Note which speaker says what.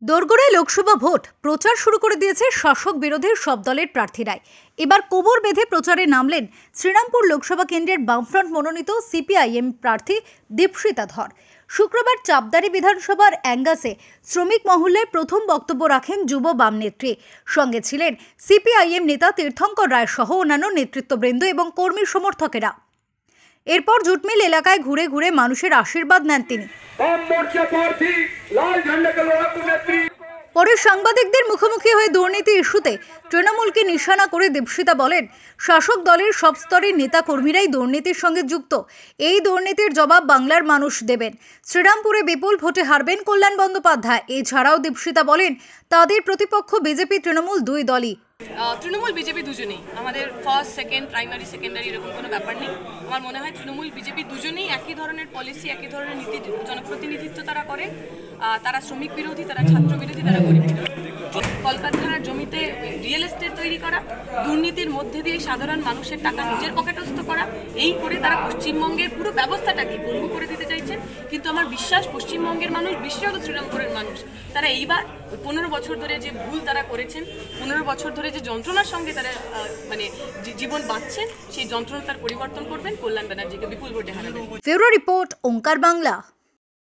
Speaker 1: দোরগোড়ায় লোকসভা ভোট প্রচার শুরু করে দিয়েছে শাসক বিরোধী সব দলের প্রার্থীরাই। এবার কোমর বেঁধে প্রচারে নামলেন শ্রীরামপুর লোকসভা কেন্দ্রের বামফ্রন্ট মনোনীত সিপিআইএম প্রার্থী দীপশিতা ধর। শুক্রবার চাপদারি বিধানসভার অ্যাঙ্গাসে শ্রমিক মহল্লায় প্রথম বক্তব্য রাখেন যুব বাম নেত্রী। সঙ্গে ছিলেন সিপিআইএম নেতা তীর্থঙ্কর রায় সহ অন্যান্য নেতৃত্ববৃন্দ এবং কর্মী সমর্থকেরা। এরপর জুটমিল এলাকায় ঘুরে ঘুরে মানুষের আশীর্বাদ নেন তিনি। পরে সাংবাদিকদের মুখোমুখি হয়ে দুর্নীতি ইস্যুতে তৃণমূলকে নিশানা করে দীপশিতা বলেন, শাসক দলের সব স্তরের নেতা কর্মীরাই দুর্নীতির সঙ্গে যুক্ত। এই দুর্নীতির জবাব বাংলার মানুষ দেবেন। শ্রীরামপুরে বিপুল ভোটে হারবেন কল্যাণ বন্দ্যোপাধ্যায়। এছাড়াও দীপশিতা বলেন, তাদের প্রতিপক্ষ বিজেপি তৃণমূল দুই দলই।
Speaker 2: তৃণমূল বিজেপি দুজনেই আমাদের ফার্স্ট সেকেন্ড প্রাইমারি সেকেন্ডারি এরকম কোনো ব্যাপার নেই। আমার মনে হয় তৃণমূল বিজেপি দুজনেই একই ধরনের পলিসি, একই ধরনের নীতি জনপ্রতিনিধিত্ব তারা করে। তারা শ্রমিক বিরোধী, তারা ছাত্র বিরোধী, তারা গরিব বিরোধী। কলকাতার জমিতে রিয়েল এস্টেট তৈরি করা, দুর্নীতির মধ্যে দিয়ে সাধারণ মানুষের টাকা নিজের পকেটস্থ করা, এই করে তারা পশ্চিমবঙ্গের পুরো ব্যবস্থাটাকে পঙ্গু করে দিতে চাইছেন। কিন্তু আমার বিশ্বাস পশ্চিমবঙ্গের মানুষ, বিশেষত শ্রীরামপুরের মানুষ, তারা এইবার 15 বছর ধরে যে ভুল তারা করেছেন, 15 বছর ধরে যে যন্ত্রণার সঙ্গে তারা জীবন বাঁচছেন, সেই যন্ত্রণা তার পরিবর্তন করবেন, কল্যাণ ব্যানার্জিকে বিপুল ভোটে হারাবেন।
Speaker 1: ব্যুরো রিপোর্ট, ওঙ্কার বাংলা।